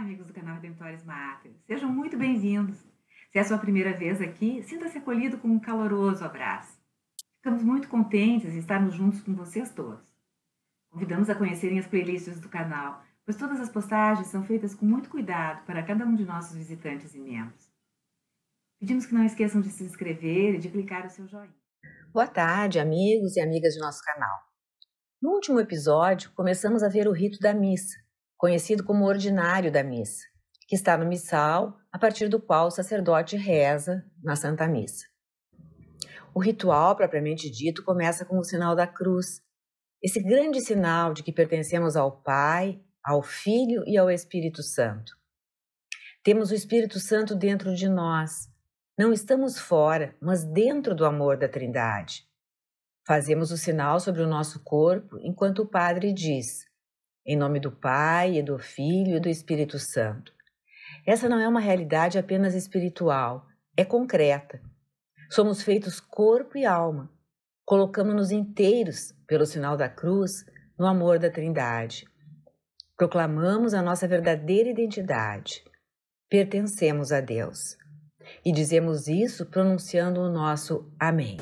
amigos do canal Redemptoris Mater. Sejam muito bem-vindos. Se é a sua primeira vez aqui, sinta-se acolhido com um caloroso abraço. Ficamos muito contentes de estarmos juntos com vocês todos. Convidamos a conhecerem as playlists do canal, pois todas as postagens são feitas com muito cuidado para cada um de nossos visitantes e membros. Pedimos que não esqueçam de se inscrever e de clicar o seu joinha. Boa tarde, amigos e amigas de nosso canal. No último episódio, começamos a ver o rito da missa, conhecido como ordinário da missa, que está no missal, a partir do qual o sacerdote reza na Santa Missa. O ritual, propriamente dito, começa com o sinal da cruz, esse grande sinal de que pertencemos ao Pai, ao Filho e ao Espírito Santo. Temos o Espírito Santo dentro de nós. Não estamos fora, mas dentro do amor da Trindade. Fazemos o sinal sobre o nosso corpo enquanto o Padre diz: em nome do Pai, e do Filho e do Espírito Santo. Essa não é uma realidade apenas espiritual, é concreta. Somos feitos corpo e alma. Colocamos-nos inteiros, pelo sinal da cruz, no amor da Trindade. Proclamamos a nossa verdadeira identidade. Pertencemos a Deus. E dizemos isso pronunciando o nosso Amém.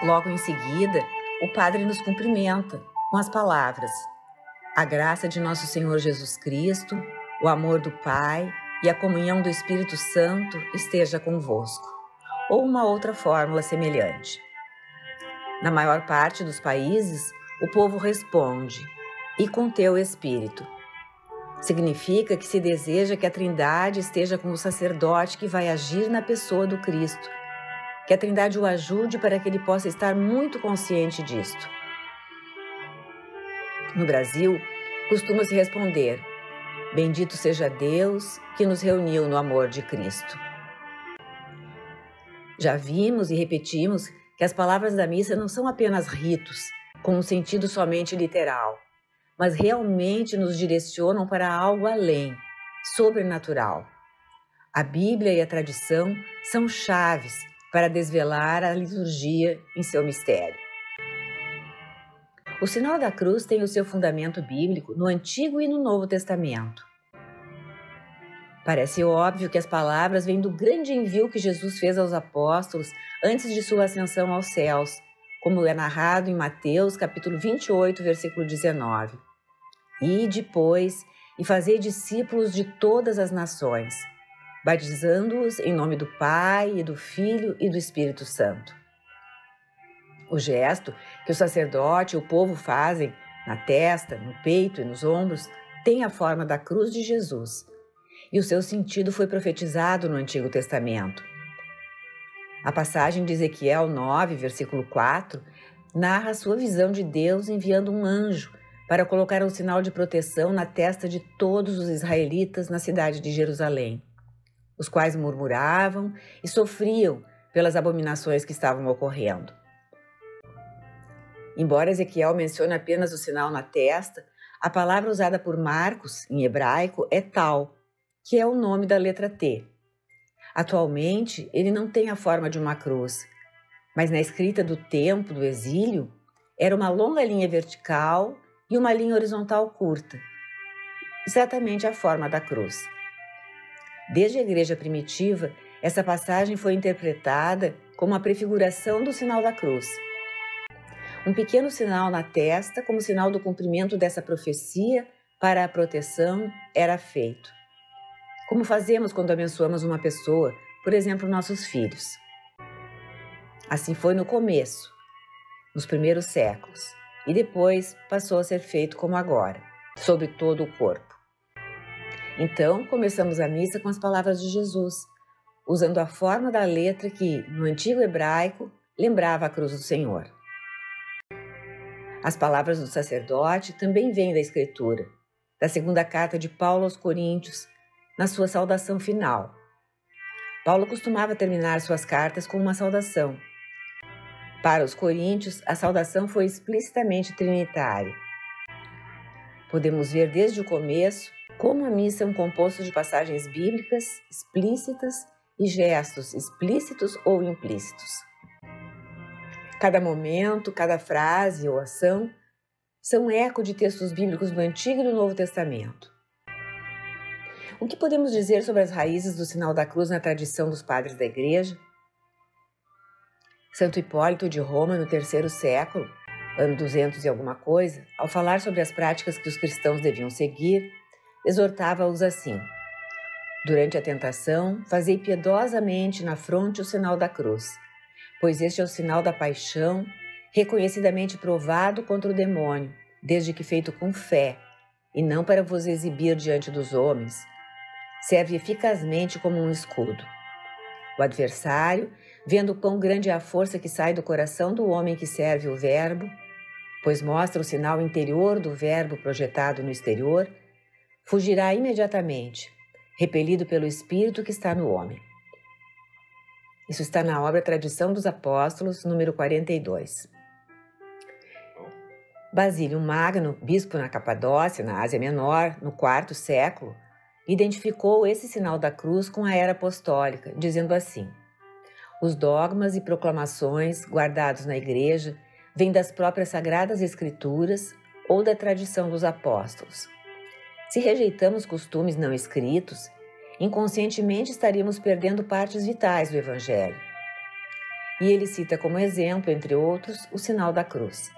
Logo em seguida, o Padre nos cumprimenta com as palavras: a graça de nosso Senhor Jesus Cristo, o amor do Pai e a comunhão do Espírito Santo esteja convosco. Ou uma outra fórmula semelhante. Na maior parte dos países, o povo responde: e com teu Espírito. Significa que se deseja que a Trindade esteja com o sacerdote que vai agir na pessoa do Cristo, que a Trindade o ajude para que ele possa estar muito consciente disto. No Brasil, costuma-se responder: bendito seja Deus que nos reuniu no amor de Cristo. Já vimos e repetimos que as palavras da missa não são apenas ritos, com um sentido somente literal, mas realmente nos direcionam para algo além, sobrenatural. A Bíblia e a tradição são chaves para desvelar a liturgia em seu mistério. O sinal da cruz tem o seu fundamento bíblico no Antigo e no Novo Testamento. Parece óbvio que as palavras vêm do grande envio que Jesus fez aos apóstolos antes de sua ascensão aos céus, como é narrado em Mateus, capítulo 28, versículo 19. Ide, pois, e fazei discípulos de todas as nações, batizando-os em nome do Pai, e do Filho e do Espírito Santo. O gesto que o sacerdote e o povo fazem na testa, no peito e nos ombros tem a forma da cruz de Jesus, e o seu sentido foi profetizado no Antigo Testamento. A passagem de Ezequiel 9, versículo 4, narra a sua visão de Deus enviando um anjo para colocar um sinal de proteção na testa de todos os israelitas na cidade de Jerusalém, os quais murmuravam e sofriam pelas abominações que estavam ocorrendo. Embora Ezequiel mencione apenas o sinal na testa, a palavra usada por Marcos, em hebraico, é tal, que é o nome da letra T. Atualmente, ele não tem a forma de uma cruz, mas na escrita do tempo do exílio, era uma longa linha vertical e uma linha horizontal curta, exatamente a forma da cruz. Desde a igreja primitiva, essa passagem foi interpretada como a prefiguração do sinal da cruz. Um pequeno sinal na testa, como sinal do cumprimento dessa profecia para a proteção, era feito. Como fazemos quando abençoamos uma pessoa, por exemplo, nossos filhos. Assim foi no começo, nos primeiros séculos, e depois passou a ser feito como agora, sobre todo o corpo. Então, começamos a missa com as palavras de Jesus, usando a forma da letra que, no antigo hebraico, lembrava a cruz do Senhor. As palavras do sacerdote também vêm da Escritura, da segunda carta de Paulo aos Coríntios, na sua saudação final. Paulo costumava terminar suas cartas com uma saudação. Para os coríntios, a saudação foi explicitamente trinitária. Podemos ver desde o começo como a missa é um composto de passagens bíblicas explícitas e gestos explícitos ou implícitos. Cada momento, cada frase ou ação são eco de textos bíblicos do Antigo e do Novo Testamento. O que podemos dizer sobre as raízes do sinal da cruz na tradição dos padres da Igreja? Santo Hipólito de Roma, no terceiro século, ano 200 e alguma coisa, ao falar sobre as práticas que os cristãos deviam seguir, exortava-os assim: durante a tentação, fazei piedosamente na fronte o sinal da cruz, pois este é o sinal da paixão, reconhecidamente provado contra o demônio, desde que feito com fé, e não para vos exibir diante dos homens, serve eficazmente como um escudo. O adversário, vendo quão grande é a força que sai do coração do homem que serve o Verbo, pois mostra o sinal interior do Verbo projetado no exterior, fugirá imediatamente, repelido pelo Espírito que está no homem. Isso está na obra Tradição dos Apóstolos, número 42. Basílio Magno, bispo na Capadócia, na Ásia Menor, no IV século, identificou esse sinal da cruz com a era apostólica, dizendo assim: os dogmas e proclamações guardados na Igreja vêm das próprias Sagradas Escrituras ou da tradição dos apóstolos. Se rejeitamos costumes não escritos, inconscientemente estaríamos perdendo partes vitais do Evangelho. E ele cita como exemplo, entre outros, o sinal da cruz.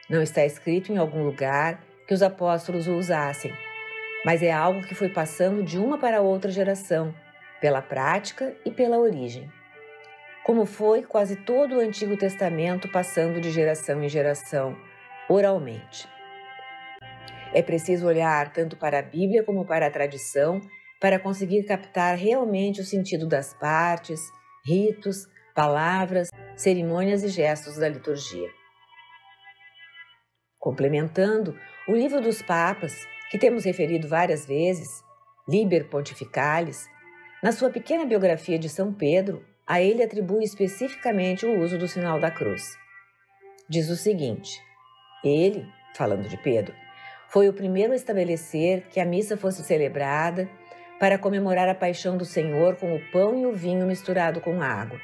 Não está escrito em algum lugar que os apóstolos o usassem, mas é algo que foi passando de uma para outra geração, pela prática e pela origem. Como foi quase todo o Antigo Testamento passando de geração em geração, oralmente. É preciso olhar tanto para a Bíblia como para a tradição para conseguir captar realmente o sentido das partes, ritos, palavras, cerimônias e gestos da liturgia. Complementando, o Livro dos Papas, que temos referido várias vezes, Liber Pontificalis, na sua pequena biografia de São Pedro, a ele atribui especificamente o uso do sinal da cruz. Diz o seguinte: ele, falando de Pedro, foi o primeiro a estabelecer que a missa fosse celebrada para comemorar a paixão do Senhor com o pão e o vinho misturado com água,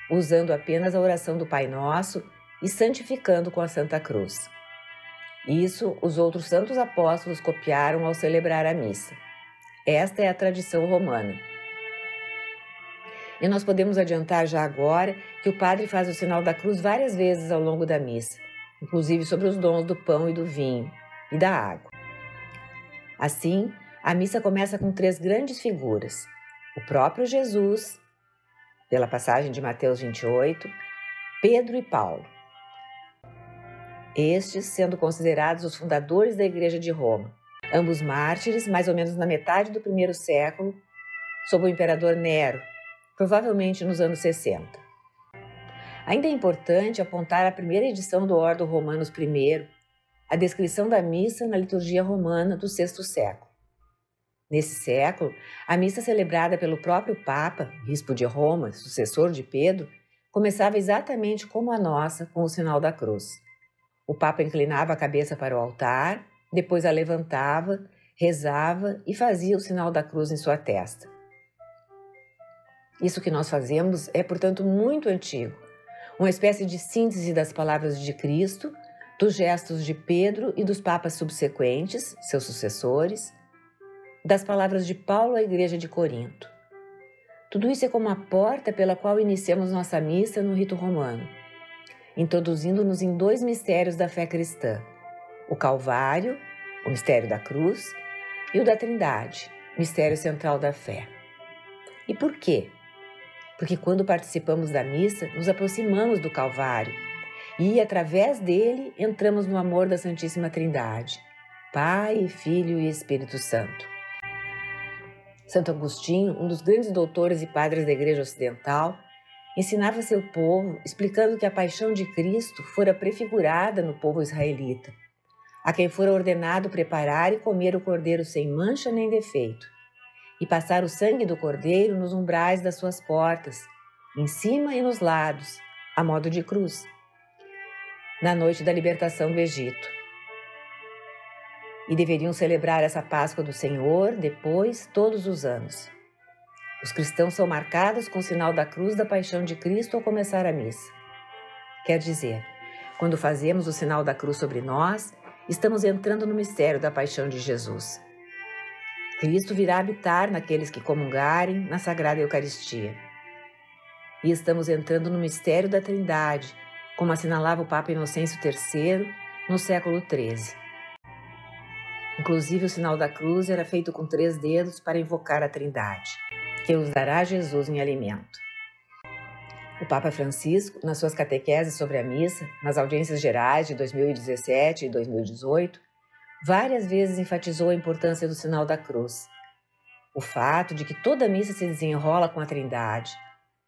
usando apenas a oração do Pai Nosso e santificando com a Santa Cruz. Isso os outros santos apóstolos copiaram ao celebrar a missa. Esta é a tradição romana. E nós podemos adiantar já agora que o padre faz o sinal da cruz várias vezes ao longo da missa, inclusive sobre os dons do pão e do vinho e da água. Assim, a missa começa com 3 grandes figuras: o próprio Jesus, pela passagem de Mateus 28, Pedro e Paulo. Estes sendo considerados os fundadores da Igreja de Roma, ambos mártires mais ou menos na metade do primeiro século, sob o imperador Nero, provavelmente nos anos 60. Ainda é importante apontar a primeira edição do Ordo Romanus I, a descrição da missa na liturgia romana do VI século. Nesse século, a missa celebrada pelo próprio Papa, bispo de Roma, sucessor de Pedro, começava exatamente como a nossa, com o sinal da cruz. O Papa inclinava a cabeça para o altar, depois a levantava, rezava e fazia o sinal da cruz em sua testa. Isso que nós fazemos é, portanto, muito antigo, uma espécie de síntese das palavras de Cristo, dos gestos de Pedro e dos papas subsequentes, seus sucessores, das palavras de Paulo à Igreja de Corinto. Tudo isso é como a porta pela qual iniciamos nossa missa no rito romano, introduzindo-nos em 2 mistérios da fé cristã: o Calvário, o mistério da cruz, e o da Trindade, mistério central da fé. E por quê? Porque quando participamos da missa, nos aproximamos do Calvário e, através dele, entramos no amor da Santíssima Trindade, Pai, Filho e Espírito Santo. Santo Agostinho, um dos grandes doutores e padres da Igreja Ocidental, ensinava seu povo explicando que a paixão de Cristo fora prefigurada no povo israelita, a quem fora ordenado preparar e comer o cordeiro sem mancha nem defeito, e passar o sangue do cordeiro nos umbrais das suas portas, em cima e nos lados, a modo de cruz, na noite da libertação do Egito. E deveriam celebrar essa Páscoa do Senhor depois, todos os anos. Os cristãos são marcados com o sinal da cruz da paixão de Cristo ao começar a missa. Quer dizer, quando fazemos o sinal da cruz sobre nós, estamos entrando no mistério da paixão de Jesus. Cristo virá habitar naqueles que comungarem na Sagrada Eucaristia. E estamos entrando no mistério da Trindade, como assinalava o Papa Inocêncio III no século XIII. Inclusive, o sinal da cruz era feito com 3 dedos para invocar a Trindade, que os dará Jesus em alimento. O Papa Francisco, nas suas catequeses sobre a missa, nas audiências gerais de 2017 e 2018, várias vezes enfatizou a importância do sinal da cruz. O fato de que toda missa se desenrola com a Trindade,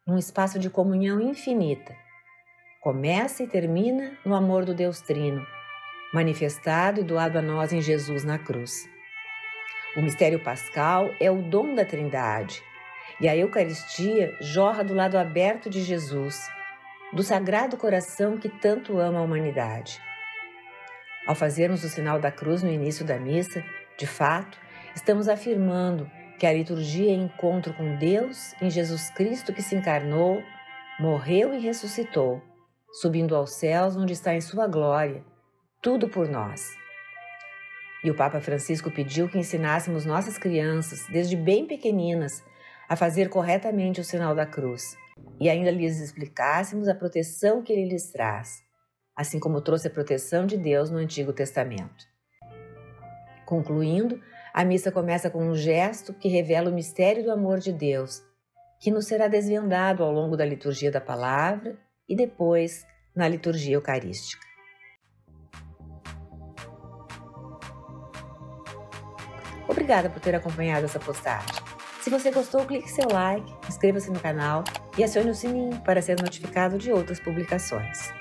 num espaço de comunhão infinita, começa e termina no amor do Deus Trino, manifestado e doado a nós em Jesus na cruz. O mistério pascal é o dom da Trindade, e a Eucaristia jorra do lado aberto de Jesus, do Sagrado Coração que tanto ama a humanidade. Ao fazermos o sinal da cruz no início da missa, de fato, estamos afirmando que a liturgia é encontro com Deus em Jesus Cristo que se encarnou, morreu e ressuscitou, subindo aos céus onde está em sua glória, tudo por nós. E o Papa Francisco pediu que ensinássemos nossas crianças, desde bem pequeninas, a fazer corretamente o sinal da cruz, e ainda lhes explicássemos a proteção que ele lhes traz, assim como trouxe a proteção de Deus no Antigo Testamento. Concluindo, a missa começa com um gesto que revela o mistério do amor de Deus, que nos será desvendado ao longo da liturgia da palavra e depois na liturgia eucarística. Obrigada por ter acompanhado essa postagem. Se você gostou, clique seu like, inscreva-se no canal e acione o sininho para ser notificado de outras publicações.